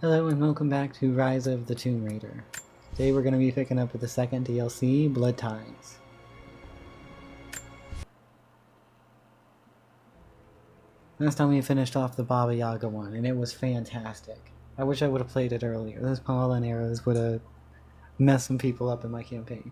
Hello and welcome back to Rise of the Tomb Raider. Today we're going to be picking up with the second DLC, Blood Ties. Last time we finished off the Baba Yaga one, and it was fantastic. I wish I would have played it earlier. Those pollen arrows would have messed some people up in my campaign.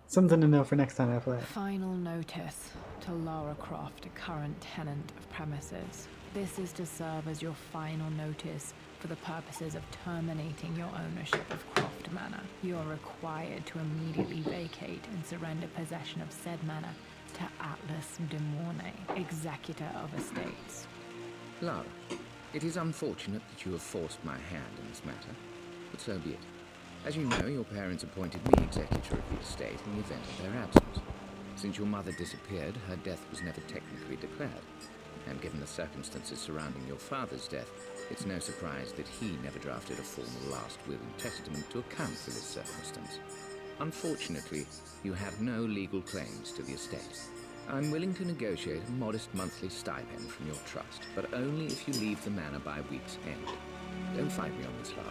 Something to know for next time I play. Final notice to Lara Croft, a current tenant of premises. This is to serve as your final notice for the purposes of terminating your ownership of Croft Manor. You are required to immediately vacate and surrender possession of said manor to Atlas de Mornay, executor of estates. Lara, it is unfortunate that you have forced my hand in this matter, but so be it. As you know, your parents appointed me executor of the estate in the event of their absence. Since your mother disappeared, her death was never technically declared. And given the circumstances surrounding your father's death, it's no surprise that he never drafted a formal last will and testament to account for this circumstance. Unfortunately, you have no legal claims to the estate. I'm willing to negotiate a modest monthly stipend from your trust, but only if you leave the manor by week's end. Don't fight me on this, Lara.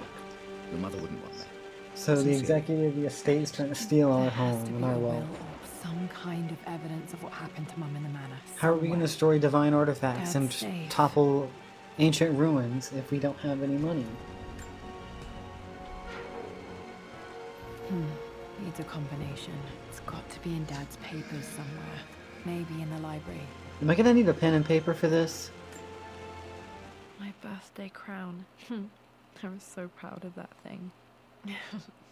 Your mother wouldn't want that. So the executive of the estate is trying to steal our home and our wealth. Some kind of evidence of what happened to Mum in the manor. How are we going to destroy divine artifacts and topple ancient ruins if we don't have any money? Needs a combination. It's got to be in Dad's papers somewhere. Maybe in the library. Am I going to need a pen and paper for this? My birthday crown. I was so proud of that thing.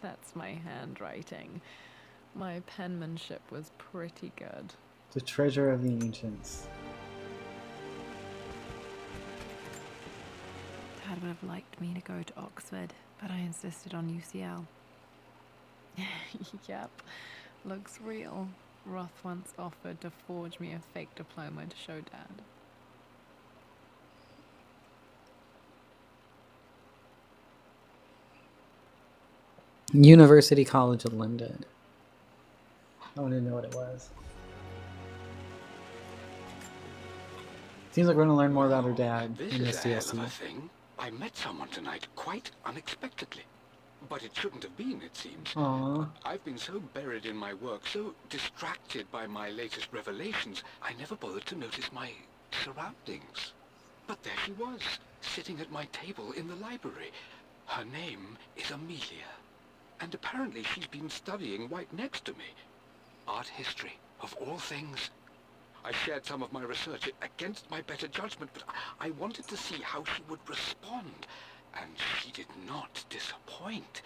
That's my handwriting. My penmanship was pretty good. The treasure of the ancients. Dad would have liked me to go to Oxford, but I insisted on UCL. Yep, looks real. Roth once offered to forge me a fake diploma to show Dad. University College of London. I wanted to know what it was. Seems like we're going to learn more about her dad in this DLC. This is a hell of a thing. I met someone tonight quite unexpectedly. But it shouldn't have been, it seems. Aww. I've been so buried in my work, so distracted by my latest revelations, I never bothered to notice my surroundings. But there she was, sitting at my table in the library. Her name is Amelia. And apparently she's been studying right next to me. Art history, of all things. I shared some of my research against my better judgment, but I wanted to see how she would respond. And she did not disappoint.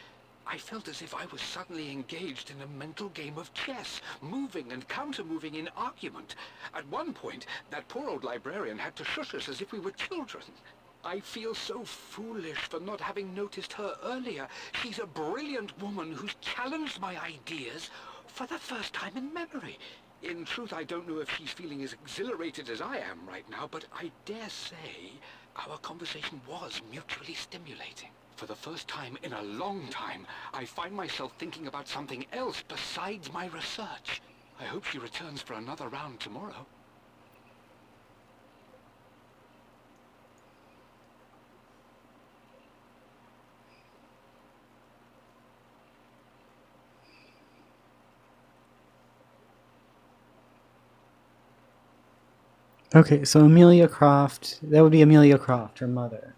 I felt as if I was suddenly engaged in a mental game of chess, moving and counter-moving in argument. At one point, that poor old librarian had to shush us as if we were children. I feel so foolish for not having noticed her earlier. She's a brilliant woman who's challenged my ideas for the first time in memory. In truth, I don't know if she's feeling as exhilarated as I am right now, but I dare say our conversation was mutually stimulating. For the first time in a long time, I find myself thinking about something else besides my research. I hope she returns for another round tomorrow. Okay, so Amelia Croft, that would be Amelia Croft, her mother.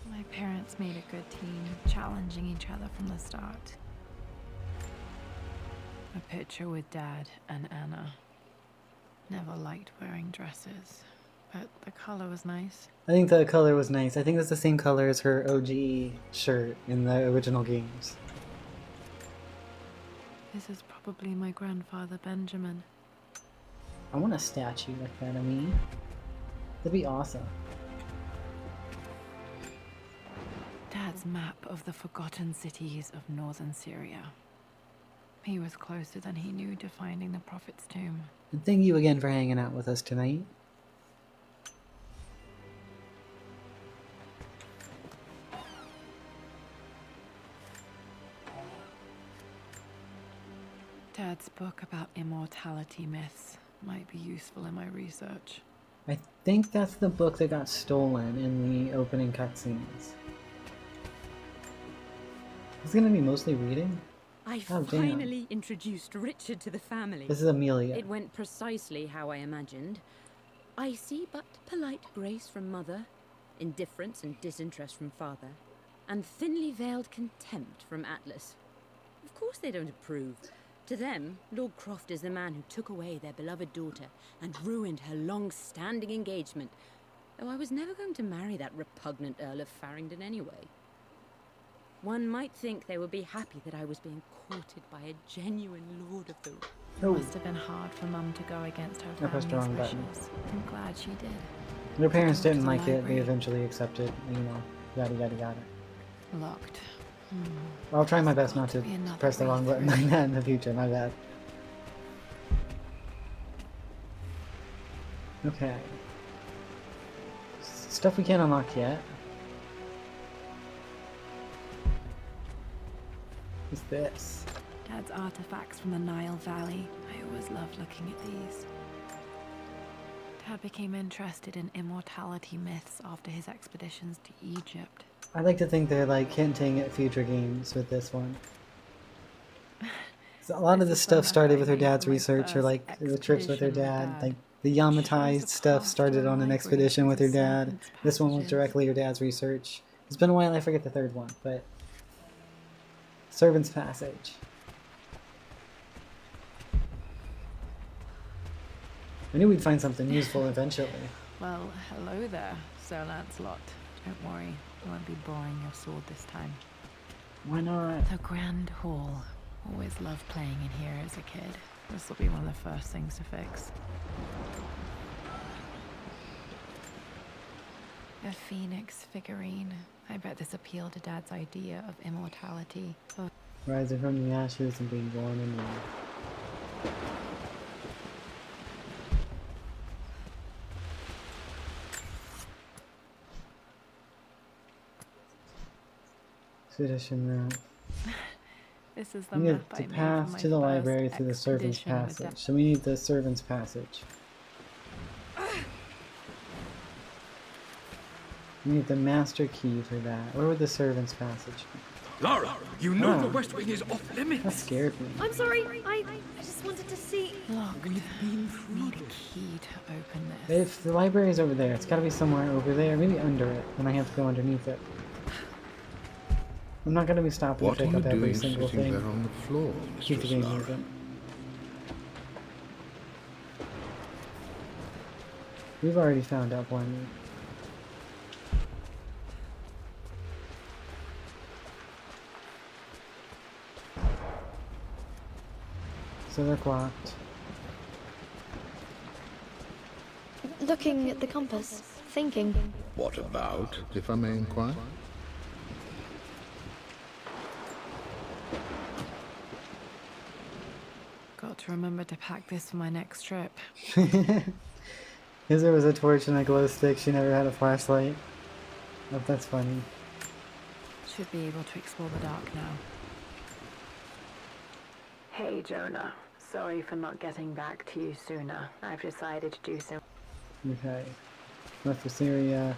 My parents made a good team, challenging each other from the start. A picture with Dad and Anna. Never liked wearing dresses, but the color was nice. I think the color was nice. I think that's the same color as her OG shirt in the original games. This is probably my grandfather, Benjamin. I want a statue like that of me. That'd be awesome. Dad's map of the forgotten cities of northern Syria. He was closer than he knew to finding the Prophet's tomb. And thank you again for hanging out with us tonight. Dad's book about immortality myths might be useful in my research. I think that's the book that got stolen in the opening cutscenes. It's gonna be mostly reading? I Oh, damn. finally introduced Richard to the family. This is Amelia. It went precisely how I imagined. I see but polite grace from mother, indifference and disinterest from father, and thinly veiled contempt from Atlas. Of course they don't approve. To them, Lord Croft is the man who took away their beloved daughter and ruined her long-standing engagement, though I was never going to marry that repugnant Earl of Farringdon anyway. One might think they would be happy that I was being courted by a genuine lord of the... It must have been hard for Mum to go against her I pressed the family's wrong button. wishes. I'm glad she did. Their parents Go to didn't the like it, they library. eventually accepted, you know, yada yada yada. Locked. I'll try my best not to Be another press the wrong button read-through. like that in the future, my bad. Okay. Stuff we can't unlock yet. What's this? Dad's artifacts from the Nile Valley. I always loved looking at these. Dad became interested in immortality myths after his expeditions to Egypt. I like to think they're like hinting at future games with this one. So a lot of This this is stuff something started I with her made dad's for my research, or first like the trips with her expedition with dad. Dad. Like the Yamatized stuff started on an library expedition with her to dad. servants' This one was passages. directly her dad's research. It's been a while, I forget the third one, but Servant's Passage. I knew we'd find something useful eventually. Well, hello there, Sir Lancelot. Don't worry, I won't be boring your sword this time. Why not? The Grand Hall. Always loved playing in here as a kid. This will be one of the first things to fix. A phoenix figurine. I bet this appealed to Dad's idea of immortality. Oh, Rising from the ashes and being born anew. Tradition route. this is the We need map I to made for pass my to the first library through the Servant's expedition with Dad. Passage. So we need the Servant's Passage. We need the master key for that. Where would the Servant's Passage be? Lara, you know the Oh. West Wing is off That limits. scared me. I'm sorry, I just wanted to see... Locked. Need a key to open this. If the library is over there, it's gotta be somewhere over there, maybe under it, and I have to go underneath it. I'm not gonna be stopping What to are pick you up every doing single sitting there thing. on the floor, Keep the Mistress game Lara? moving. We've already found out one. So they're blocked. Looking at the compass, thinking. What about, if I may inquire? Got to remember to pack this for my next trip. Because there was a torch and a glow stick, she never had a flashlight. Oh, that's funny. Should be able to explore the dark now. Hey, Jonah. Sorry for not getting back to you sooner. I've decided to do some... Okay. Left for Syria.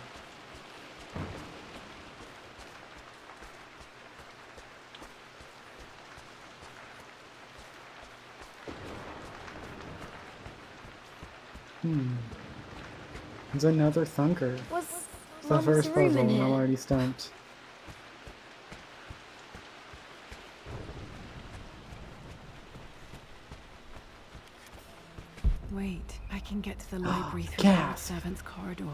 There's another thunker. Was It's the Mum's first room puzzle in and I'm here? already stumped. Wait, I can get to the library through the Gasp. servants' corridor.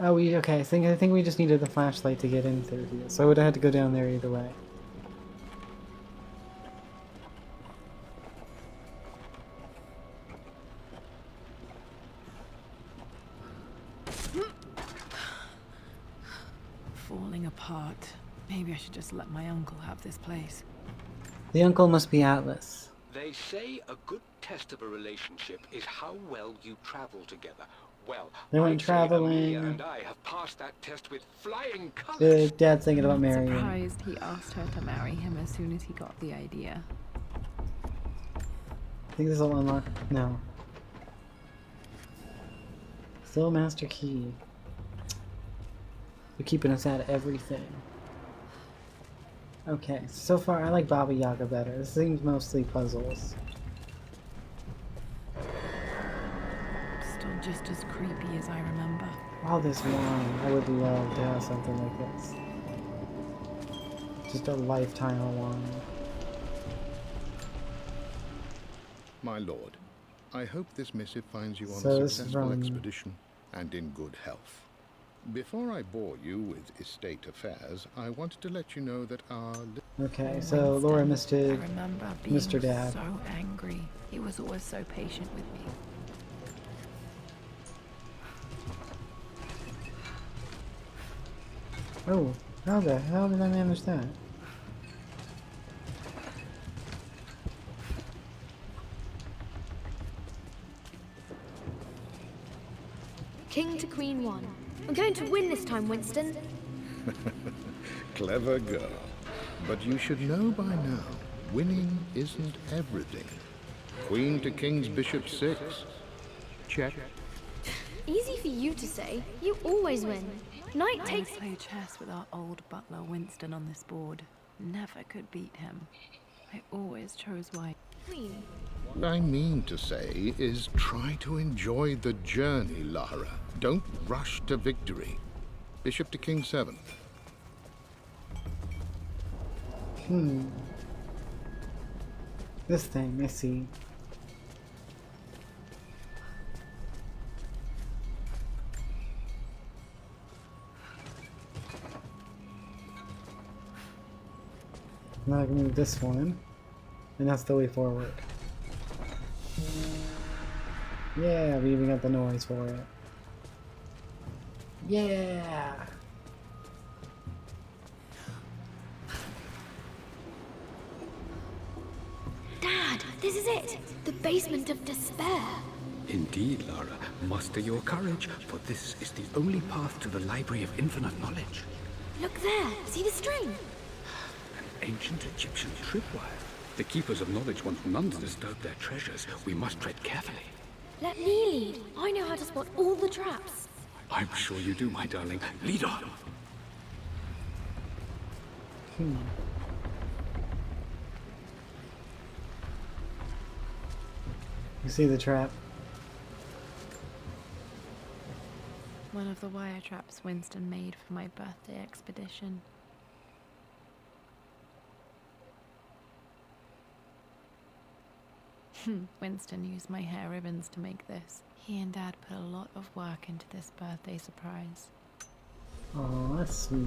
Oh, okay. I think we just needed the flashlight to get in through here, so I would have had to go down there either way. Falling apart. Maybe I should just let my uncle have this place. The uncle must be Atlas. They say a good test of a relationship is how well you travel together. Well, They went I'd say Amelia traveling. and I have passed that test with flying The colors. dad's thinking about I'm marrying. surprised he asked her to marry him as soon as he got the idea. think this will unlock. No. Still master key. You're keeping us out of everything. Okay, so far I like Baba Yaga better. This seems mostly puzzles. Still just as creepy as I remember. All this wine, I would love to have something like this. Just a lifetime of wine. My lord, I hope this missive finds you on So a this is successful from- expedition and in good health. Before I bore you with estate affairs, I wanted to let you know that our... Okay, so Laura I misted remember being Mr. Dad. so angry. He was always so patient with me. Oh, how the hell did I manage that? King to Queen 1. I'm going to win this time, Winston. Clever girl. But you should know by now, winning isn't everything. Queen to King's Bishop 6. Check. Easy for you to say. You always win. Knight I would takes... play chess with our old butler Winston on this board. Never could beat him. I always chose white. Queen. What I mean to say is try to enjoy the journey, Lara. Don't rush to victory. Bishop to King 7. This thing, I see. Now I can move this one, and that's the way forward. Yeah, we even got the noise for it. Yeah! Dad, this is it. The basement of despair. Indeed, Lara. Muster your courage, for this is the only path to the Library of Infinite Knowledge. Look there. See the string? An ancient Egyptian tripwire. The keepers of knowledge want none to disturb their treasures. We must tread carefully. Let me lead. I know how to spot all the traps. I'm sure you do, my darling. Lead on. You see the trap? One of the wire traps Winston made for my birthday expedition. Winston used my hair ribbons to make this. He and Dad put a lot of work into this birthday surprise. Oh, that's sweet.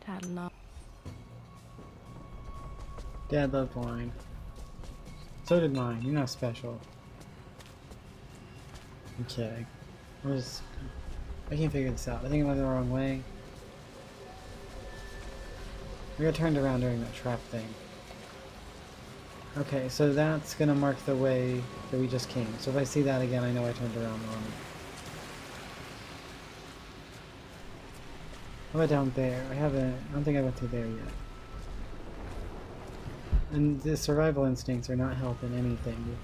Dad loved. Dad loved wine. So did mine. You're not special. I'm kidding. I can't figure this out. I think I went the wrong way. We got turned around during that trap thing. Okay, so that's gonna mark the way that we just came. So if I see that again, I know I turned around wrong. How about down there? I don't think I went through there yet. And the survival instincts are not helping anything.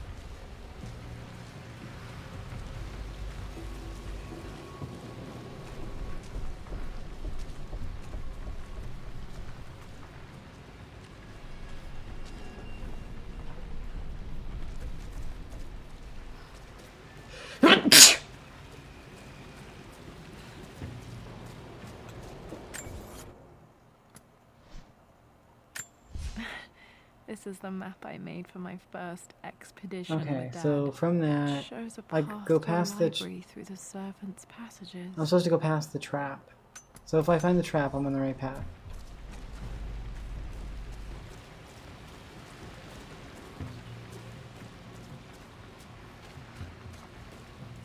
This is the map I made for my first expedition Okay, with Dad. so from that, It shows a I path go to past the the... library through the servants' passages. I'm supposed to go past the trap. So if I find the trap, I'm on the right path.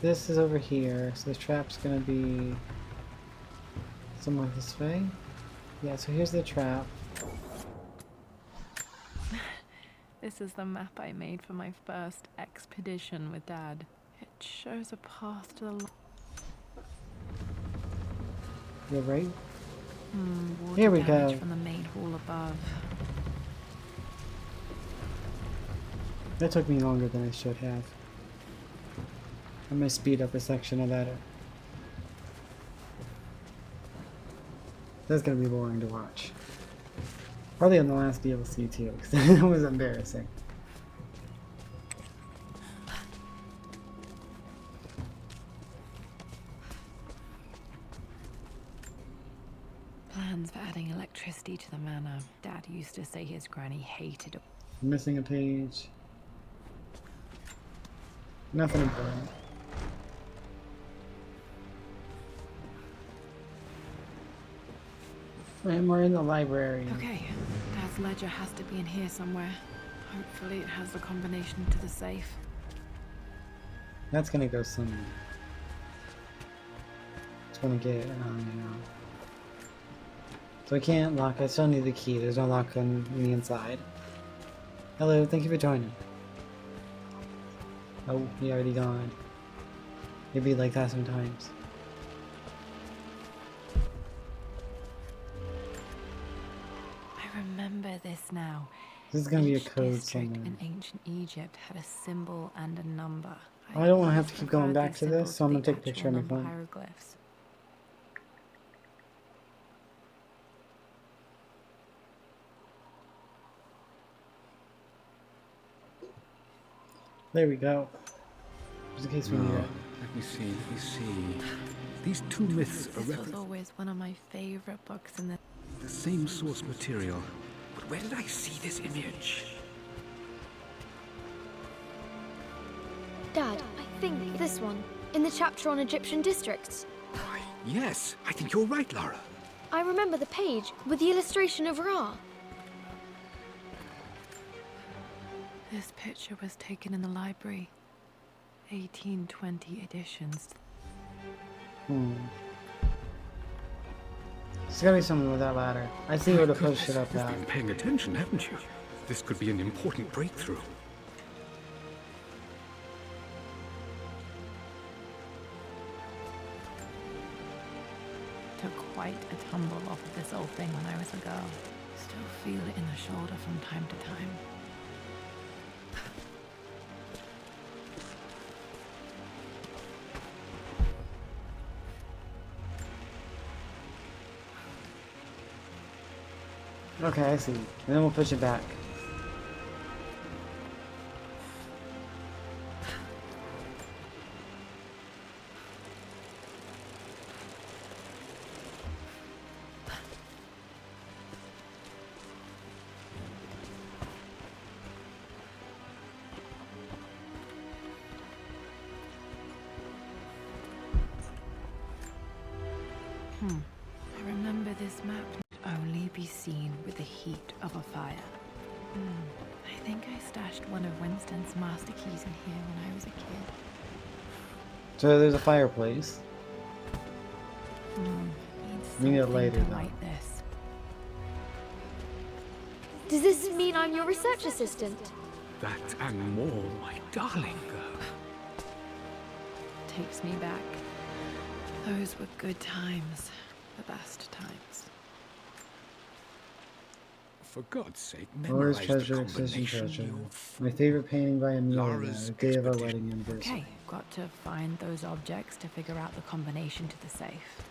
This is over here, so the trap's gonna be somewhere this way. Yeah, so here's the trap. This is the map I made for my first expedition with Dad. It shows a path to the You're right. water Here we damage go. from the main hall above. That took me longer than I should have. I'm gonna speed up a section of that. That's gonna be boring to watch. Probably on the last DLC too, because it was embarrassing. Plans for adding electricity to the manor. Dad used to say his granny hated it. I'm missing a page. Nothing important. And we're in the library. Okay, Dad's ledger has to be in here somewhere. Hopefully it has the combination to the safe. That's gonna go somewhere. It's gonna get, So I can't lock, I still need the key. There's no lock on the inside. Hello, thank you for joining. Oh, he already gone. It'd be like that sometimes. I remember this now. This is gonna be a Each code district somewhere. in ancient Egypt had a symbol and a number. I don't want to have to keep going preferred back these to this, symbols so I'm gonna the take a picture actual of my number phone. hieroglyphs. There we go. Just in case we need it. Let me see. These two myths are This was referenced always one of my favorite books in the... the same source material. But where did I see this image? Dad, I think this one, in the chapter on Egyptian districts. Why, yes, I think you're right, Lara. I remember the page with the illustration of Ra. This picture was taken in the library. 1820 editions. There's gotta be something with that ladder. I see where to push it up You've at. been paying attention, haven't you? This could be an important breakthrough. Took quite a tumble off of this old thing when I was a girl. Still feel it in the shoulder from time to time. Okay, I see. And then we'll push it back. I remember this map could only be seen with the heat of a fire. I think I stashed one of Winston's master keys in here when I was a kid. So there's a fireplace. Needs We need it something later, to though. light this. Does this mean I'm your research assistant? That and more, my darling girl. Takes me back. Those were good times. The best times. For God's sake, Laura's memorize the treasure, existing combination, treasure. you My favorite painting by a millionaire, Laura's the day of our expedition. wedding anniversary. Okay, got to find those objects to figure out the combination to the safe.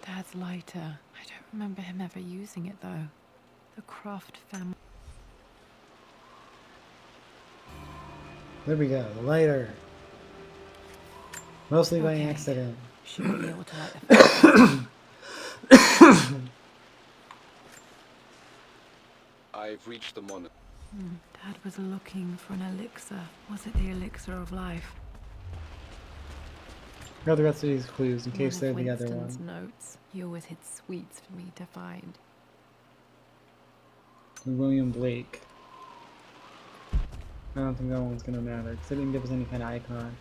Dad's lighter. I don't remember him ever using it though. The Croft family. There we go, the lighter. Mostly by Okay. accident. Should be able to light the fire. I've reached the mon. Dad was looking for an elixir. Was it the elixir of life? Got the rest of these clues in case One they're of the other Winston's one. notes. He always hid sweets for me to find. William Blake. I don't think that one's gonna matter because it didn't give us any kind of icon.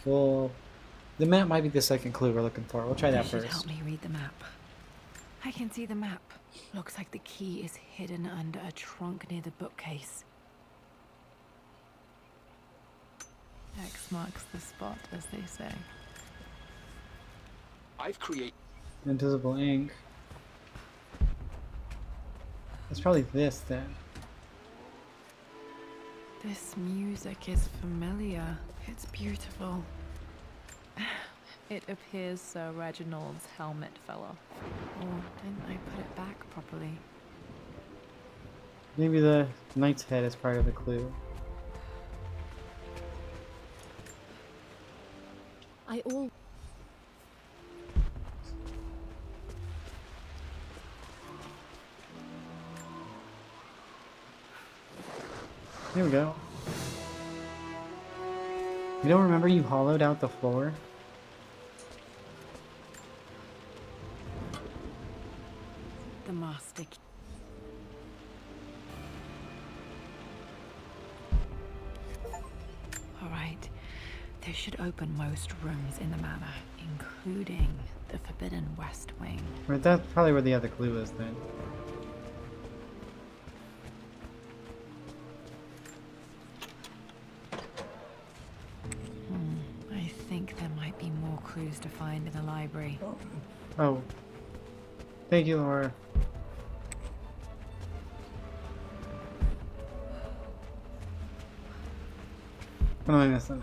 Well, the map might be the second clue we're looking for. We'll try that You should first. help me read the map. I can see the map. Looks like the key is hidden under a trunk near the bookcase. X marks the spot, as they say. I've created. Invisible ink. It's probably this then. This music is familiar. It's beautiful. It appears Sir Reginald's helmet fell off. Or didn't I put it back properly? Maybe the knight's head is part of the clue. I all Here we go. You don't remember you hollowed out the floor? The master key. Alright. This should open most rooms in the manor, including the Forbidden West Wing. Right, that's probably where the other clue is then. I think there might be more clues to find in the library. Oh. Thank you, Laura. What am I missing?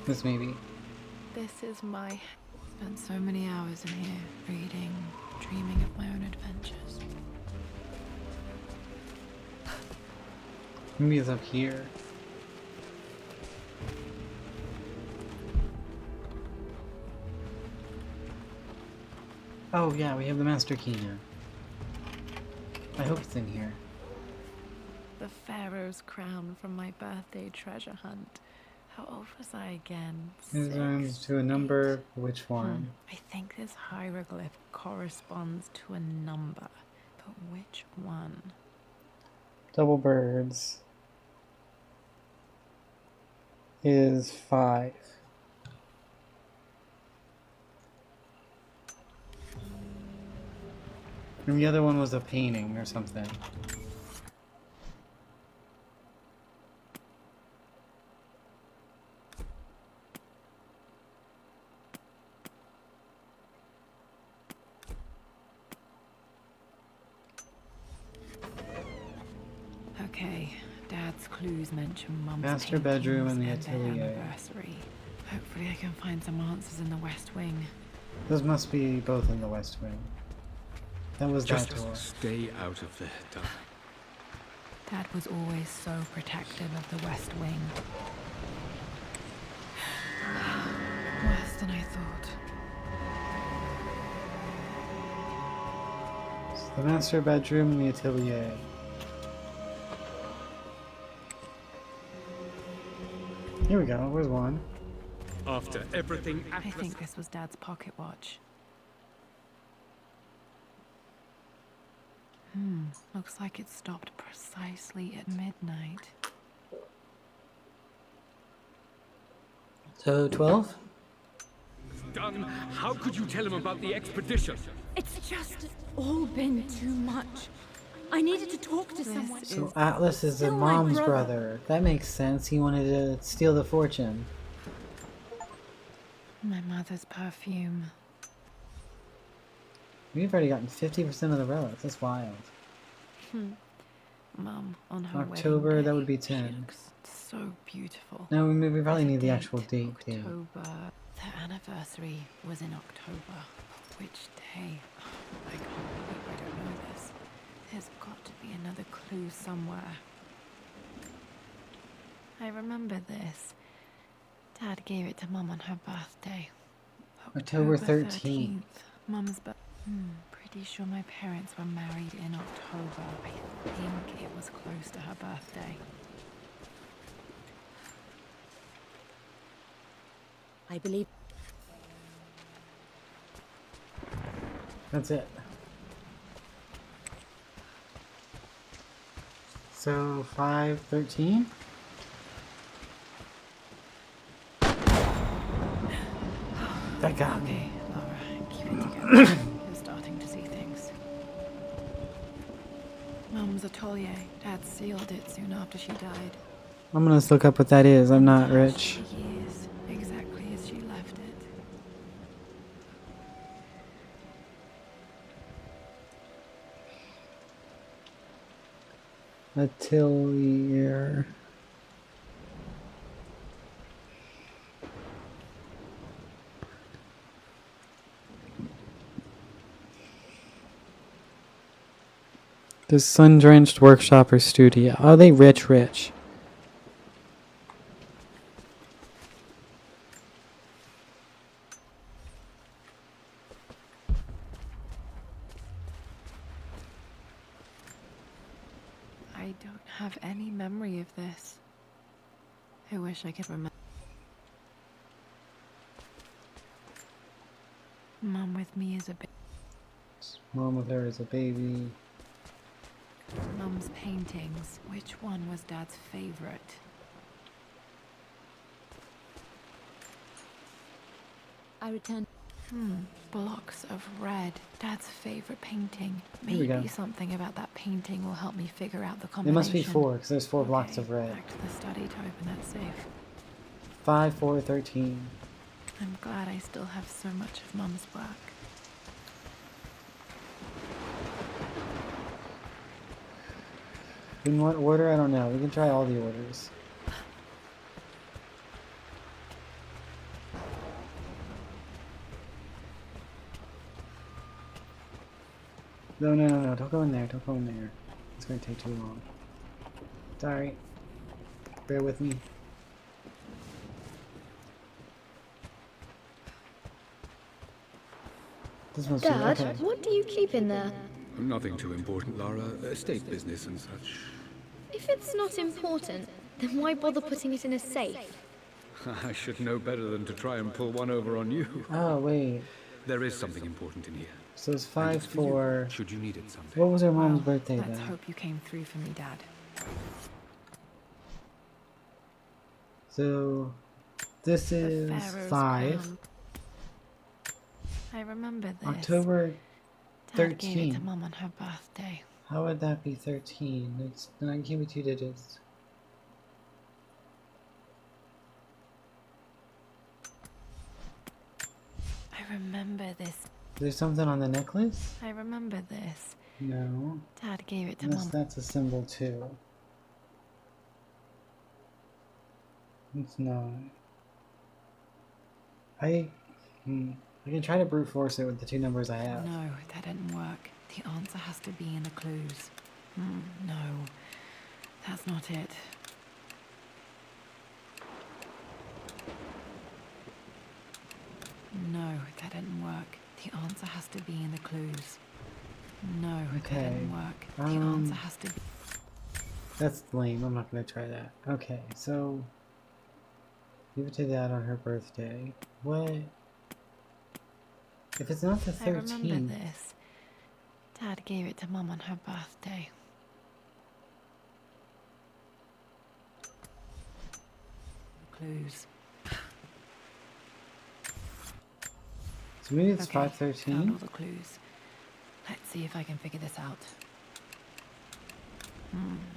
This maybe. This is my... Spent so many hours in here, reading, dreaming of my own adventures. Maybe it's up here. Oh yeah, we have the master key now. I hope it's in here. The Pharaoh's crown from my birthday treasure hunt. How old was I again? It runs 6, to a number. 8? Which one? I think this hieroglyph corresponds to a number, but which one? Double birds is 5. And the other one was a painting or something. Okay, Dad's clues mention Mum's Master bedroom and the paintings their atelier. anniversary. Hopefully I can find some answers in the West Wing. Those must be both in the West Wing. That was that Just door. stay out of there, darling. Dad was always so protective of the West Wing. Worse than I thought. It's the master bedroom and the atelier. Here we go, where's one? After everything I Atlas... think this was Dad's pocket watch. Looks like it stopped precisely at midnight. So 12? done, how could you tell him about the expedition? It's just all been too much. I needed to talk to someone. So Atlas is the still my mom's brother. brother. That makes sense. He wanted to steal the fortune. My mother's perfume. We've already gotten 50% of the relics. That's wild. Mum, on her October, wedding that would day, be she 10. looks so beautiful. No, we probably The need the actual date. October. Their anniversary was in October. Which day? I can't believe I don't know this. There's got to be another clue somewhere. I remember this. Dad gave it to Mum on her birthday. October 13th. Mum's birthday. Pretty sure my parents were married in October. I think it was close to her birthday. I believe. That's it. So 5:13. That got me. Okay, Laura, keep it together. You're starting to see things. Mum's atelier. Dad sealed it soon after she died. I'm gonna look up what that is. I'm not Untouched rich. for years, exactly as she left it. Atelier. The sun-drenched workshop or studio. Oh, they rich. I don't have any memory of this. I wish I could remember. Mum with me as a baby. Mom with her as a baby. Mum's paintings. Which one was Dad's favorite? I returned. Blocks of red. Dad's favorite painting. Here we go. Maybe something about that painting will help me figure out the It combination. must be 4, because there's 4 blocks Okay, of red. Back to the study to open that safe. 5, 4, 13. I'm glad I still have so much of Mum's work. In what order? I don't know. We can try all the orders. No, don't go in there, don't go in there. It's gonna take too long. Sorry. Bear with me. This must Dad, be okay. what do you keep in there? Nothing too important, Lara. Estate business and such. If it's not important, then why bother putting it in a safe? I should know better than to try and pull one over on you. Oh, wait. There is something important in here. So it's And 5, it's for you, 4. should you need it someday. What was her mom's Well, birthday let's then? hope you came through for me, Dad. So this The is Pharaoh's 5. crown. I remember this. October Dad gave it to 13. Mum on her birthday. How would that be 13? It's 9, give me 2 digits. I remember this. There's something on the necklace? I remember this. No. Dad gave it to Unless Mum. that's a symbol too. It's not. I can try to brute force it with the 2 numbers I have. No, that didn't work. The answer has to be in the clues. No, that's not it. No, that didn't work. The answer has to be in the clues. No, Okay, that didn't work. The answer has to be. That's lame. I'm not gonna try that. Okay, so give it to Dad on her birthday. What? If it's not the 13th. I remember this. Dad gave it to Mum on her birthday. Clues. So maybe it's Okay, 513. found all the clues. Let's see if I can figure this out.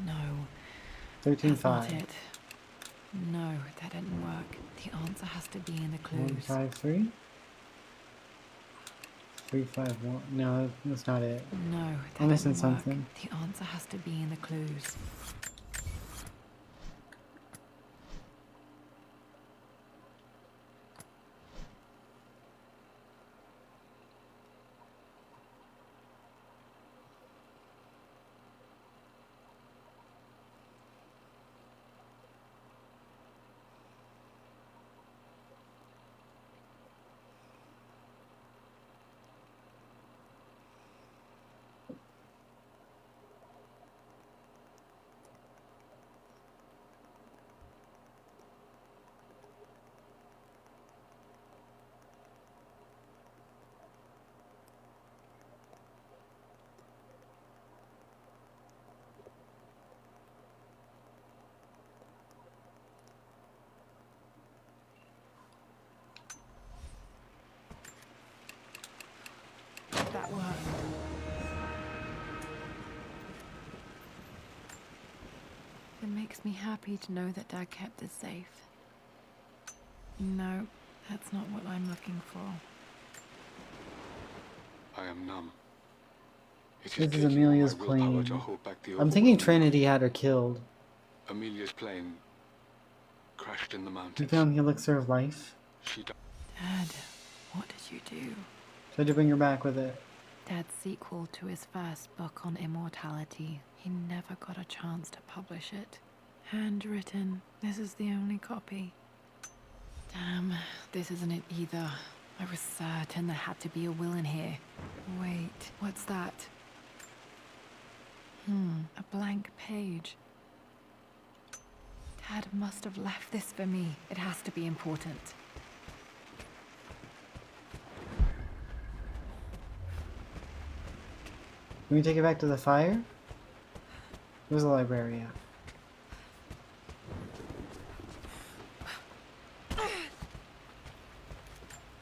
No. 13 That's not 5. it. No, that didn't work. The answer has to be in the 1 clues. 5 3. 3 5 1. No, that's not it. No, that I'm missing didn't work. something. The answer has to be in the clues. That worked. It makes me happy to know that Dad kept this safe. No, that's not what I'm looking for. I am numb. It This is taking all Amelia's my willpower plane. to hold back the I'm thinking overwhelming- Trinity had her killed. Amelia's plane crashed in the You mountains. found the elixir of life. She died. Dad, what did you do? Tried to bring her back with it. Dad's sequel to his first book on immortality. He never got a chance to publish it. Handwritten. This is the only copy. Damn, this isn't it either. I was certain there had to be a will in here. Wait, what's that? A blank page. Dad must have left this for me. It has to be important. Can we take it back to the fire? Where's the library at?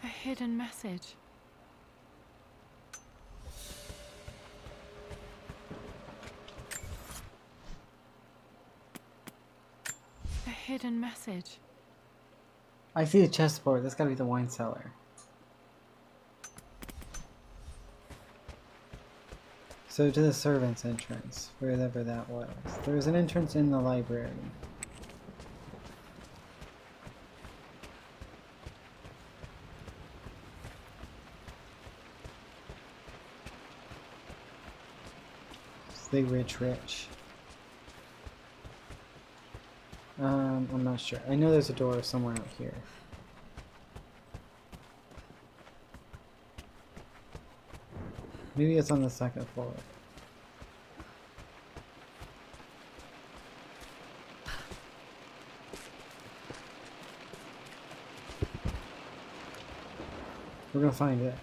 A hidden message. A hidden message. I see a chessboard. That's gotta be the wine cellar. So to the servants' entrance, wherever that was. There was an entrance in the library. Stay rich. I'm not sure. I know there's a door somewhere out here. Maybe it's on the second floor. We're gonna find it.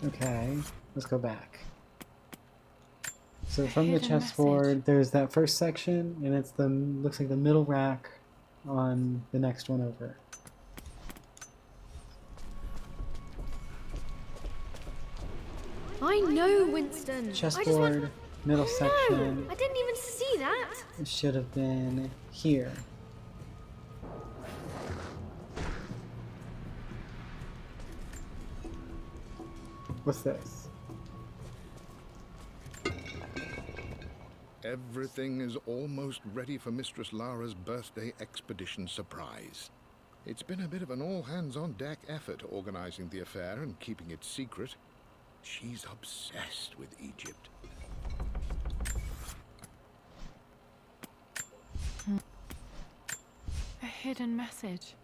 Okay, let's go back. So from the hidden chessboard, message. there's that first section, and it's the looks like the middle rack on the next one over. I know, Winston. I just went... Chessboard, middle No, section. I didn't even see that. It should have been here. What's this? Everything is almost ready for Mistress Lara's birthday expedition surprise. It's been a bit of an all-hands-on-deck effort organizing the affair and keeping it secret. She's obsessed with Egypt. A hidden message.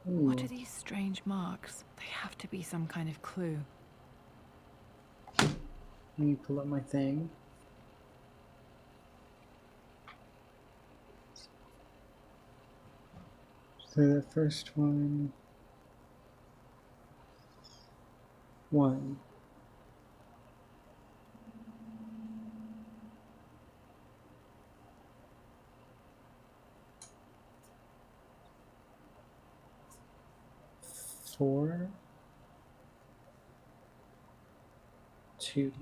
What Ooh. are these strange marks? They have to be some kind of clue. Let me pull up my thing. So the first one. One. Four. Two.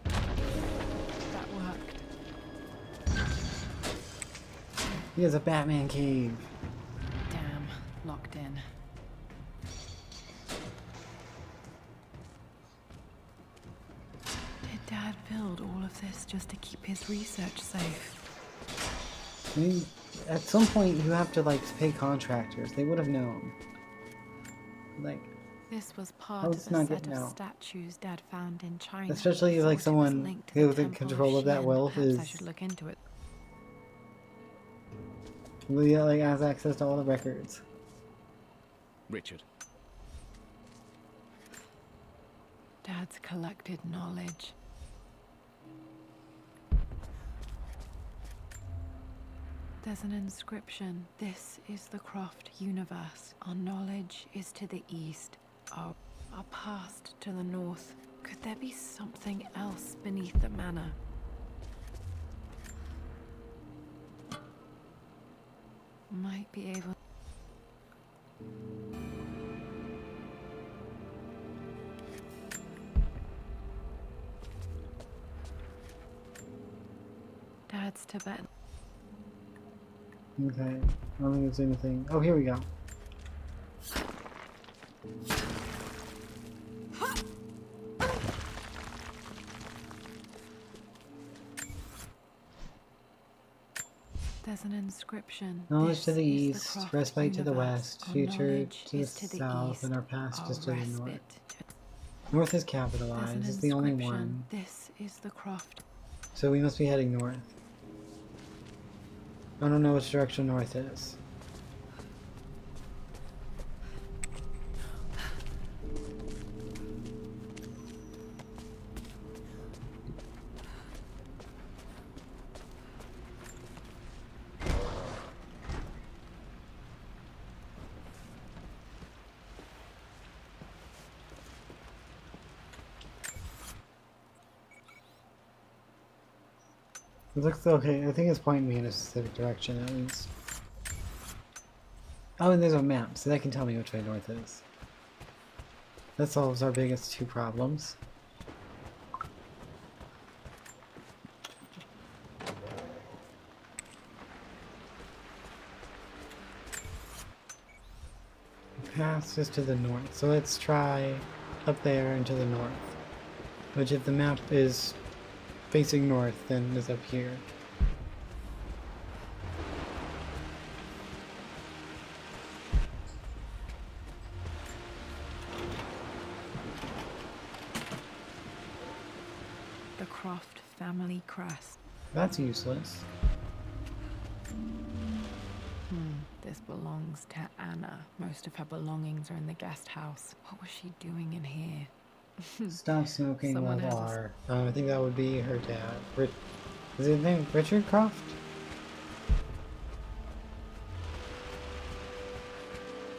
That worked. He has a Batman cave. Damn, locked in. Did Dad build all of this just to keep his research safe? I mean, at some point you have to like pay contractors. They would have known. Like, This was How part of it's a not set getting of out. statues Dad found in China. especially Thought like it was someone linked to the who's in Temple control of that Xian. wealth Perhaps I is, should look into it. yeah, like has access to all the records. Richard. Dad's collected knowledge. There's an inscription. This is the Croft universe. Our knowledge is to the east, our past to the north. Could there be something else beneath the manor? Might be able... Dad's Tibetan. Okay, I don't think there's anything. Oh, here we go. There's an inscription. Knowledge to the This is east, Croft respite to the universe. west, Our future knowledge to the is south, east, and our past our is to the north. respite North is There's an capitalized, it's the only inscription. one. This is the Croft. So we must be heading north. I don't know which direction north is. It looks okay. I think it's pointing me in a specific direction at least. Oh, and there's a map, so that can tell me which way north is. That solves our biggest two problems. Past is to the north, so let's try up there and to the north. Which, if the map is facing north, then is up here. The Croft family crest. That's useless. This belongs to Anna. Most of her belongings are in the guest house. What was she doing in here? Stop smoking, Someone love has a- R. I think that would be her dad. Is his name Richard Croft?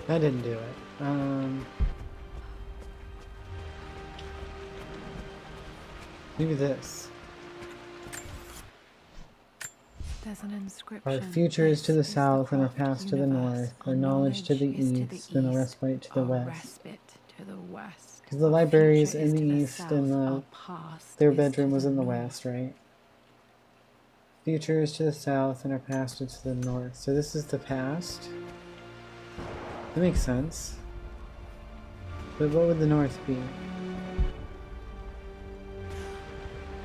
That didn't do it. Maybe this. There's an inscription. Our future is to the This south and our Croft past to the universe. north. Our Our knowledge to the is east and our respite to the our west. respite to the west. Because the Our library's future in is the to east south. and Our past their is to bedroom was in the north. west, right? Future is to the south and our past is to the north. So this is the past. That makes sense. But what would the north be?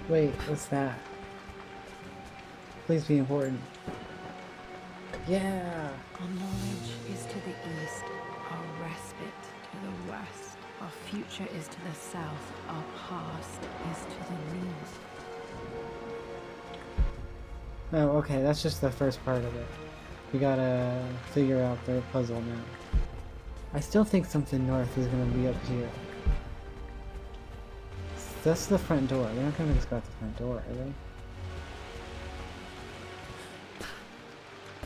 Wait, what's that? Please be important. Yeah! Our knowledge is to the east, our respite to the west. Our future is to the south, our past is to the north. Oh, okay, that's just the first part of it. We gotta figure out the puzzle now. I still think something north is gonna be up here. That's the front door. They're not gonna make us go out the front door, are they?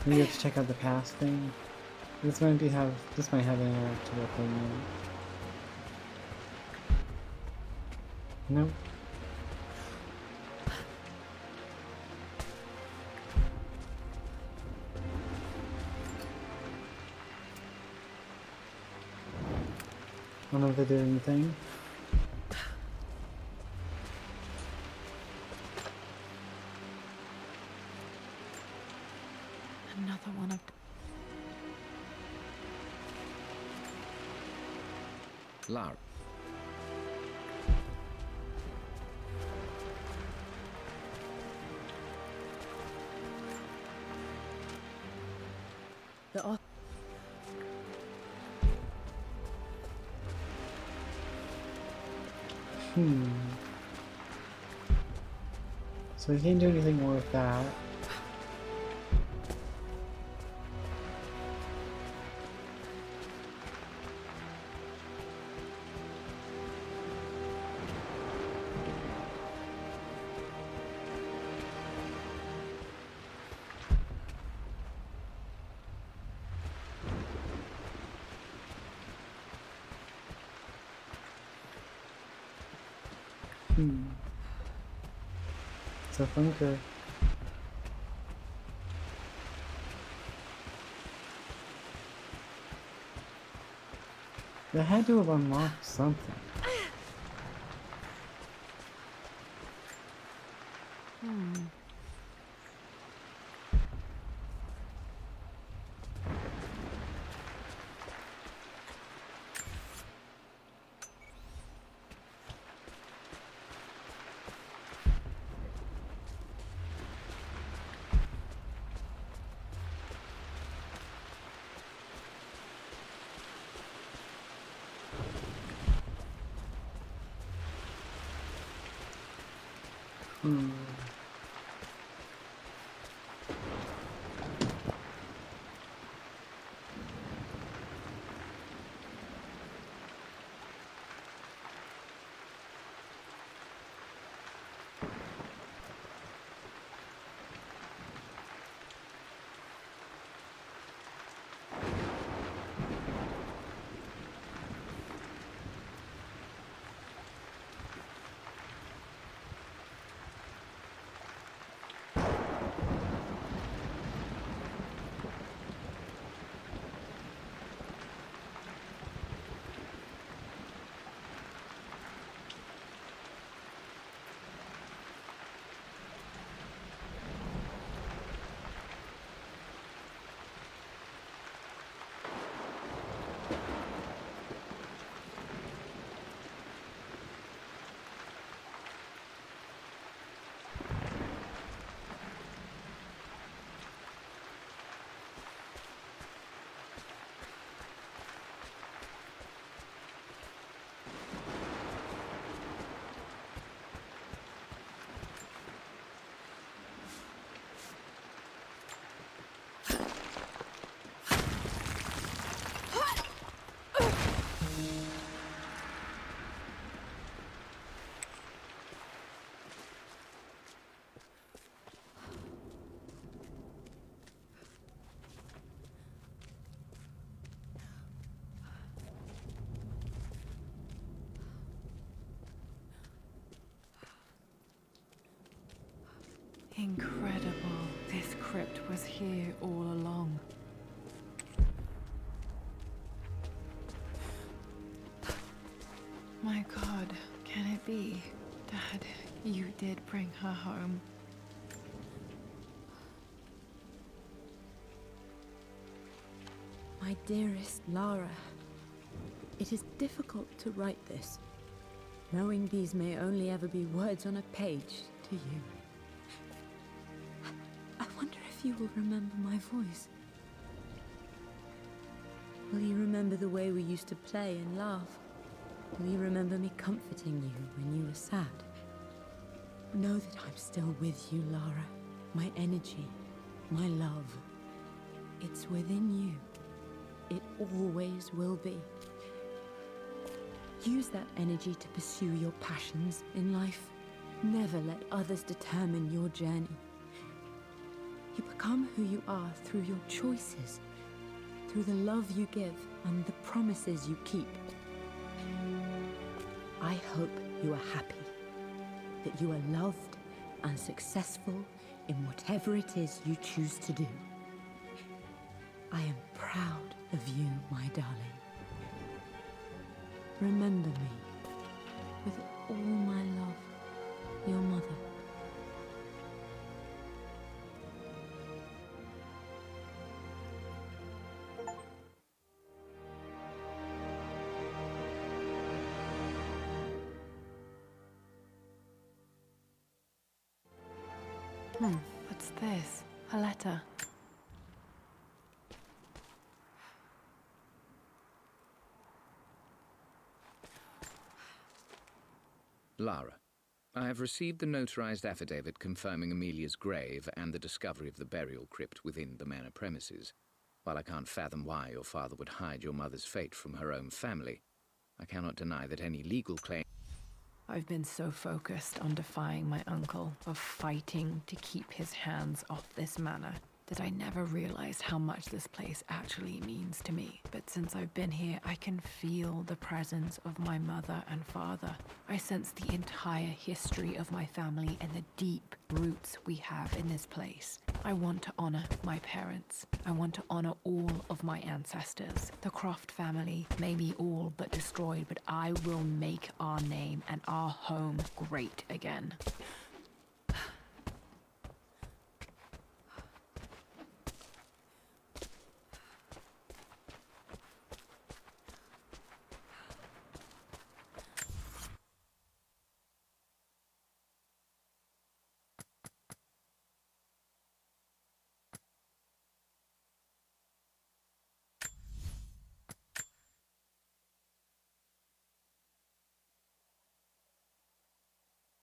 We have to check out the past thing. This might have an interactable thing in it. Nope. I don't know if they did anything. Another one of Lara. The author. So we can't do anything more with that. It's a funker. They had to have unlocked something. Incredible. This crypt was here all along. My God, can it be? Dad, you did bring her home. My dearest Lara, it is difficult to write this, knowing these may only ever be words on a page to you. I wonder if you will remember my voice. Will you remember the way we used to play and laugh? Will you remember me comforting you when you were sad? Know that I'm still with you, Lara. My energy, my love. It's within you. It always will be. Use that energy to pursue your passions in life. Never let others determine your journey. You become who you are through your choices, through the love you give and the promises you keep. I hope you are happy, that you are loved and successful in whatever it is you choose to do. I am proud of you, my darling. Remember me, with all my love, your mother. What's this? A letter. Lara, I have received the notarized affidavit confirming Amelia's grave and the discovery of the burial crypt within the manor premises. While I can't fathom why your father would hide your mother's fate from her own family, I cannot deny that any legal claim... I've been so focused on defying my uncle, of fighting to keep his hands off this manor, that I never realized how much this place actually means to me. But since I've been here, I can feel the presence of my mother and father. I sense the entire history of my family and the deep roots we have in this place. I want to honor my parents. I want to honor all of my ancestors. The Croft family may be all but destroyed, but I will make our name and our home great again.